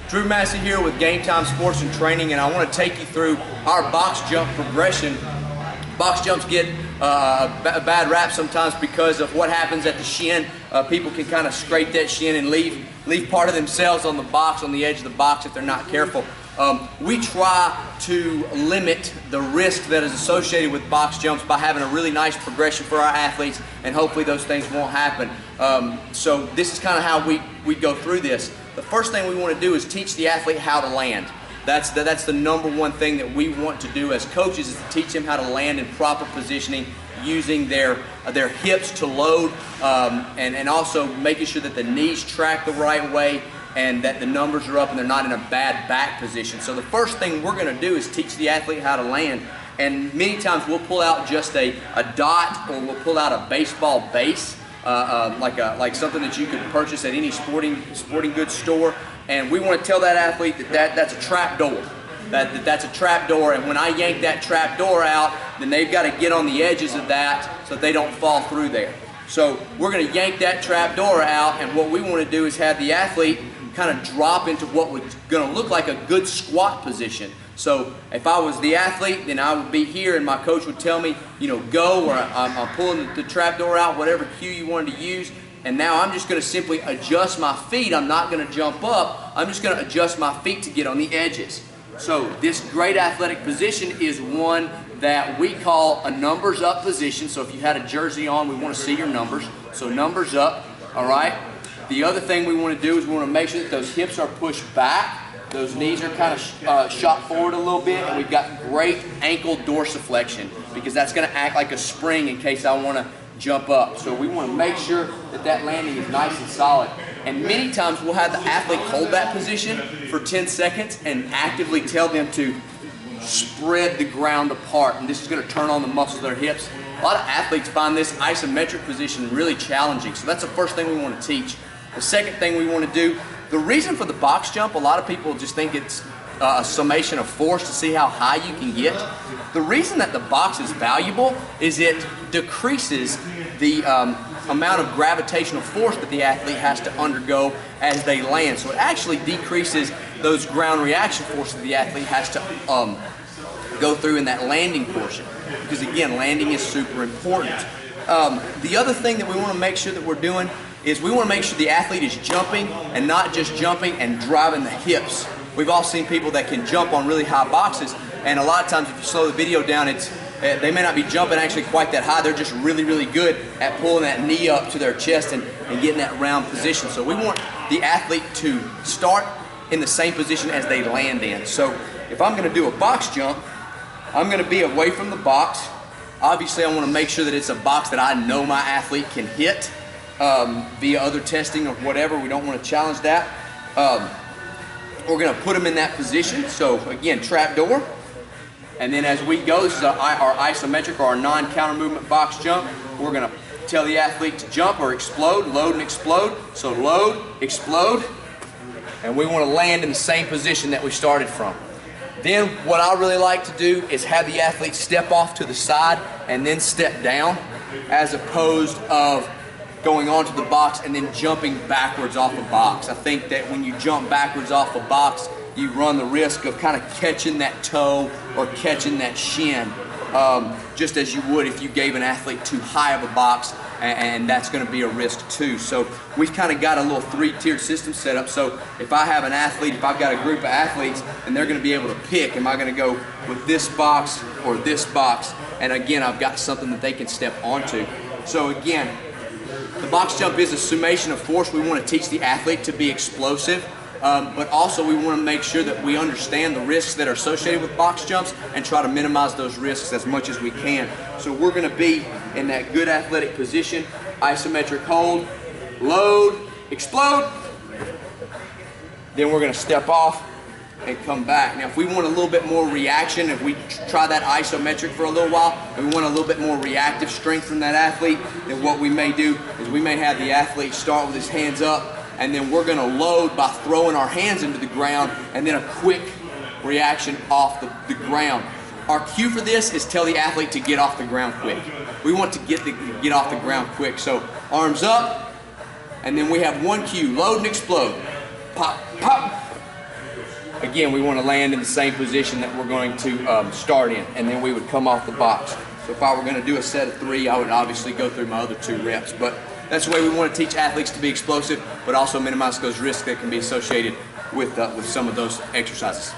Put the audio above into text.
Drew Massey here with Game Time Sports and Training, and I want to take you through our box jump progression. Box jumps get a bad rap sometimes because of what happens at the shin. People can kind of scrape that shin and leave part of themselves on the box, on the edge of the box if they're not careful. We try to limit the risk that is associated with box jumps by having a really nice progression for our athletes, and hopefully those things won't happen. So this is kind of how we go through this. The first thing we want to do is teach the athlete how to land. That's the number one thing that we want to do as coaches, is to teach them how to land in proper positioning, using their hips to load, and also making sure that the knees track the right way and that the numbers are up and they're not in a bad back position. So the first thing we're going to do is teach the athlete how to land, and many times we'll pull out just a dot, or we'll pull out a baseball base, like something that you could purchase at any sporting goods store, and we want to tell that athlete that's a trap door. That's a trap door, and when I yank that trap door out, then they've got to get on the edges of that so that they don't fall through there. So we're going to yank that trap door out, and what we want to do is have the athlete kind of drop into what was going to look like a good squat position. So if I was the athlete, then I would be here, and my coach would tell me, go, or I'm pulling the trap door out, whatever cue you wanted to use. And now I'm just going to simply adjust my feet. I'm not going to jump up. I'm just going to adjust my feet to get on the edges. So this great athletic position is one that we call a numbers up position. So if you had a jersey on, we want to see your numbers. So numbers up, all right? The other thing we want to do is we want to make sure that those hips are pushed back. Those knees are kind of shot forward a little bit, and we've got great ankle dorsiflexion, because that's going to act like a spring in case I want to jump up. So we want to make sure that landing is nice and solid. And many times we'll have the athlete hold that position for 10 seconds and actively tell them to spread the ground apart, and this is going to turn on the muscles of their hips. A lot of athletes find this isometric position really challenging, so that's the first thing we want to teach. The second thing we want to do, the reason for the box jump, a lot of people just think it's a summation of force to see how high you can get. The reason that the box is valuable is it decreases the amount of gravitational force that the athlete has to undergo as they land. So it actually decreases those ground reaction forces that the athlete has to go through in that landing portion, because again, landing is super important. The other thing that we want to make sure that we're doing is we want to make sure the athlete is jumping, and not just jumping and driving the hips. We've all seen people that can jump on really high boxes, and a lot of times if you slow the video down, they may not be jumping actually quite that high. They're just really, really good at pulling that knee up to their chest and getting that round position. So we want the athlete to start in the same position as they land in. So if I'm going to do a box jump, I'm going to be away from the box. Obviously, I want to make sure that it's a box that I know my athlete can hit via other testing or whatever. We don't want to challenge that. We're going to put them in that position. So again, trap door. And then as we go, this is our isometric or our non-counter movement box jump. We're going to tell the athlete to jump or explode, load and explode. So load, explode, and we want to land in the same position that we started from. Then what I really like to do is have the athlete step off to the side and then step down, as opposed of going onto the box and then jumping backwards off a box. I think that when you jump backwards off a box, you run the risk of kind of catching that toe or catching that shin, just as you would if you gave an athlete too high of a box, and that's going to be a risk too. So we've kind of got a little three-tiered system set up. So if I have an athlete, if I've got a group of athletes, and they're going to be able to pick, am I going to go with this box or this box? And again, I've got something that they can step onto. So again, the box jump is a summation of force. We want to teach the athlete to be explosive, but also we want to make sure that we understand the risks that are associated with box jumps and try to minimize those risks as much as we can. So we're going to be in that good athletic position, isometric hold, load, explode. Then we're going to step off and come back. Now if we want a little bit more reaction, if we try that isometric for a little while and we want a little bit more reactive strength from that athlete, then what we may do is we may have the athlete start with his hands up, and then we're going to load by throwing our hands into the ground, and then a quick reaction off the ground. Our cue for this is tell the athlete to get off the ground quick. We want to get off the ground quick. So arms up, and then we have one cue, load and explode. Pop, pop, again, we want to land in the same position that we're going to start in, and then we would come off the box. So if I were going to do a set of 3, I would obviously go through my other 2 reps. But that's the way we want to teach athletes to be explosive, but also minimize those risks that can be associated with some of those exercises.